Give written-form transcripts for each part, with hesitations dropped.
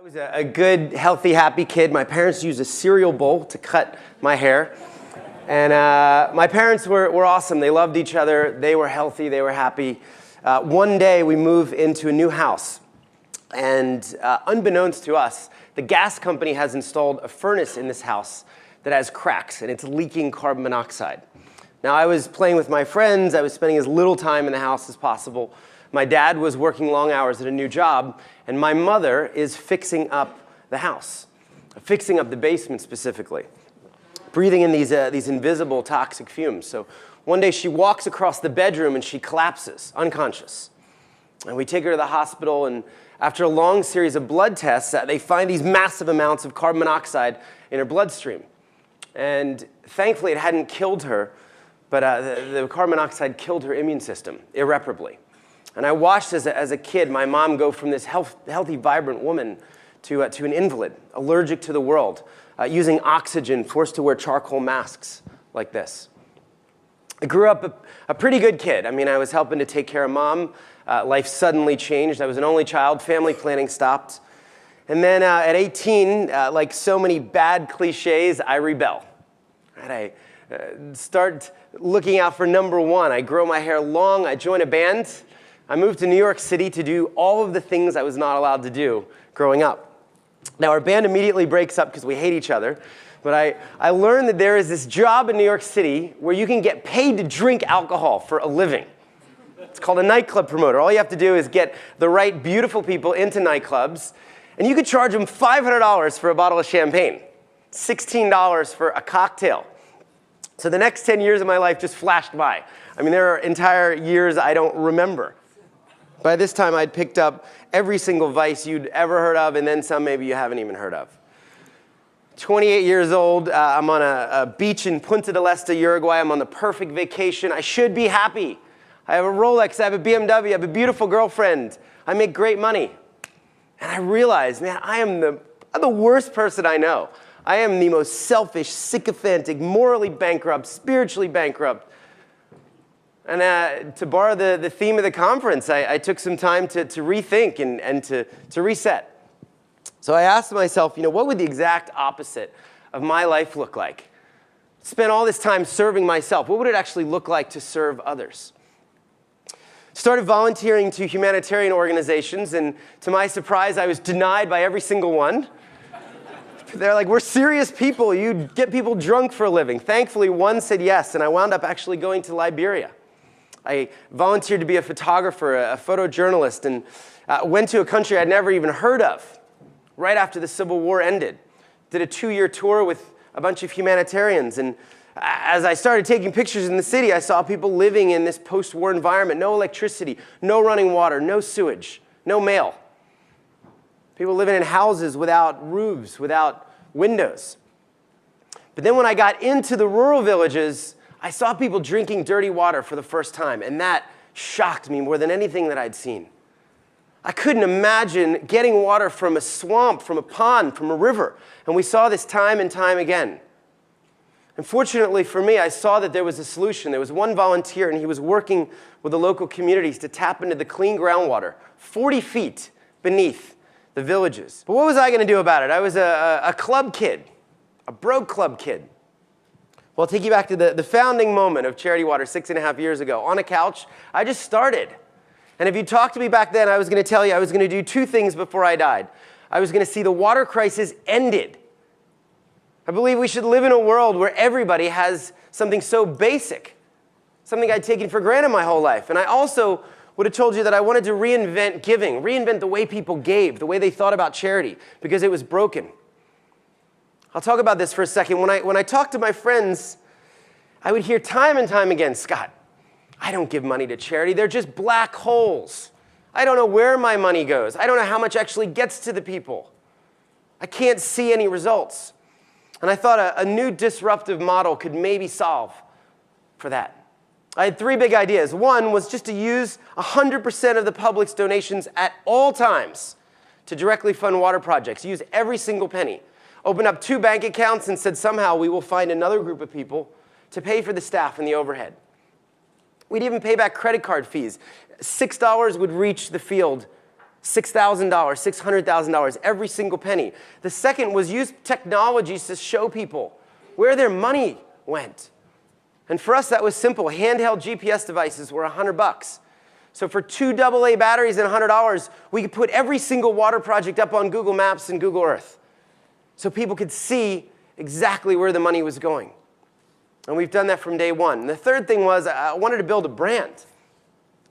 was a good, healthy, happy kid. My parents used a cereal bowl to cut my hair. And my parents were awesome. They loved each other. They were healthy. They were happy. One day, we moved into a new house. And unbeknownst to us, the gas company has installed a furnace in this house that has cracks, and it's leaking carbon monoxide. Now, I was playing with my friends. I was spending as little time in the house as possible. My dad was working long hours at a new job, and my mother is fixing up the house, fixing up the basement specifically, breathing in these invisible toxic fumes. So one day she walks across the bedroom and she collapses, unconscious. And we take her to the hospital, and after a long series of blood tests, they find these massive amounts of carbon monoxide in her bloodstream. And thankfully, it hadn't killed her, but the carbon monoxide killed her immune system irreparably. And I watched as a kid my mom go from this healthy, vibrant woman to an invalid, allergic to the world, using oxygen, forced to wear charcoal masks like this. I grew up a pretty good kid. I mean, I was helping to take care of mom. Life suddenly changed. I was an only child. Family planning stopped. And then at 18, like so many bad cliches, I rebel. I start looking out for number one. I grow my hair long. I join a band. I moved to New York City to do all of the things I was not allowed to do growing up. Now, our band immediately breaks up because we hate each other. But I learned that there is this job in New York City where you can get paid to drink alcohol for a living. It's called a nightclub promoter. All you have to do is get the right beautiful people into nightclubs, and you could charge them $500 for a bottle of champagne, $16 for a cocktail. So the next 10 years of my life just flashed by. I mean, there are entire years I don't remember. By this time, I'd picked up every single vice you'd ever heard of, and then some maybe you haven't even heard of. 28 years old, I'm on a beach in Punta del Este, Uruguay. I'm on the perfect vacation. I should be happy. I have a Rolex, I have a BMW, I have a beautiful girlfriend. I make great money. And I realized, man, I'm the worst person I know. I am the most selfish, sycophantic, morally bankrupt, spiritually bankrupt. And to borrow the theme of the conference, I took some time to rethink and to reset. So I asked myself, what would the exact opposite of my life look like? Spent all this time serving myself. What would it actually look like to serve others? Started volunteering to humanitarian organizations, and to my surprise, I was denied by every single one. They're like, we're serious people. You get people drunk for a living. Thankfully, one said yes, and I wound up actually going to Liberia. I volunteered to be a photographer, a photojournalist, and went to a country I'd never even heard of right after the Civil War ended. Did a 2-year tour with a bunch of humanitarians, and as I started taking pictures in the city, I saw people living in this post-war environment. No electricity, no running water, no sewage, no mail. People living in houses without roofs, without windows. But then when I got into the rural villages, I saw people drinking dirty water for the first time, and that shocked me more than anything that I'd seen. I couldn't imagine getting water from a swamp, from a pond, from a river, and we saw this time and time again. And fortunately for me, I saw that there was a solution. There was one volunteer, and he was working with the local communities to tap into the clean groundwater 40 feet beneath the villages. But what was I going to do about it? I was a club kid, a broke club kid. Well, I'll take you back to the founding moment of Charity Water 6.5 years ago. On a couch, I just started. And if you talked to me back then, I was going to tell you I was going to do 2 things before I died. I was going to see the water crisis ended. I believe we should live in a world where everybody has something so basic, something I'd taken for granted my whole life. And I also would have told you that I wanted to reinvent giving, reinvent the way people gave, the way they thought about charity, because it was broken. I'll talk about this for a second. When I talk to my friends, I would hear time and time again, Scott, I don't give money to charity. They're just black holes. I don't know where my money goes. I don't know how much actually gets to the people. I can't see any results. And I thought a new disruptive model could maybe solve for that. I had 3 big ideas. One was just to use 100% of the public's donations at all times to directly fund water projects. Use every single penny. Open up 2 bank accounts and said somehow we will find another group of people to pay for the staff and the overhead. We'd even pay back credit card fees. $6 would reach the field $6,000, $600,000, every single penny. The second was use technologies to show people where their money went. And for us, that was simple. Handheld GPS devices were $100. So for 2 AA batteries and $100, we could put every single water project up on Google Maps and Google Earth so people could see exactly where the money was going. And we've done that from day one. And the third thing was I wanted to build a brand.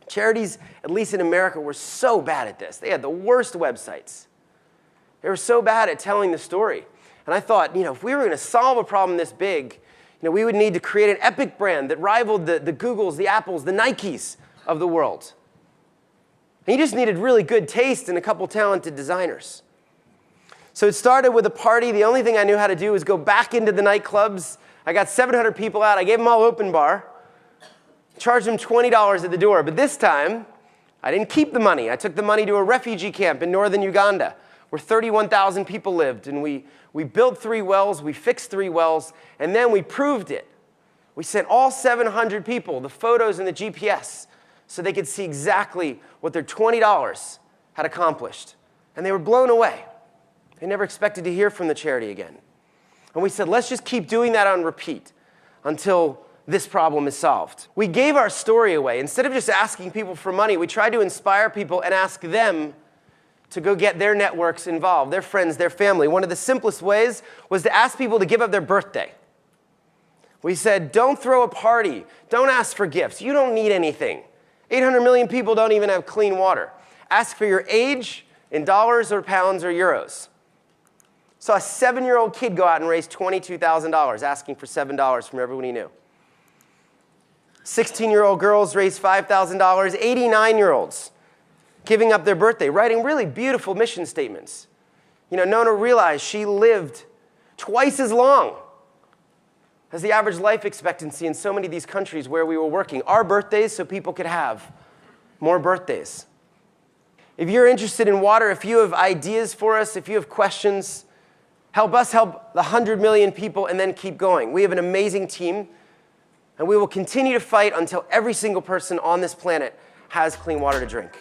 Charities, at least in America, were so bad at this. They had the worst websites. They were so bad at telling the story. And I thought, if we were going to solve a problem this big, we would need to create an epic brand that rivaled the Googles, the Apples, the Nikes of the world. And you just needed really good taste and a couple talented designers. So it started with a party. The only thing I knew how to do was go back into the nightclubs. I got 700 people out. I gave them all open bar. Charged them $20 at the door. But this time, I didn't keep the money. I took the money to a refugee camp in northern Uganda where 31,000 people lived. And we built 3 wells. We fixed 3 wells. And then we proved it. We sent all 700 people the photos and the GPS so they could see exactly what their $20 had accomplished. And they were blown away. They never expected to hear from the charity again. And we said, let's just keep doing that on repeat until this problem is solved. We gave our story away. Instead of just asking people for money, we tried to inspire people and ask them to go get their networks involved, their friends, their family. One of the simplest ways was to ask people to give up their birthday. We said, don't throw a party. Don't ask for gifts. You don't need anything. 800 million people don't even have clean water. Ask for your age in dollars or pounds or euros. Saw a 7-year-old kid go out and raise $22,000 asking for $7 from everyone he knew. 16-year-old girls raised $5,000. 89-year-olds giving up their birthday, writing really beautiful mission statements. Nona realized she lived twice as long as the average life expectancy in so many of these countries where we were working. Our birthdays so people could have more birthdays. If you're interested in water, if you have ideas for us, if you have questions, help us help the 100 million people and then keep going. We have an amazing team, and we will continue to fight until every single person on this planet has clean water to drink.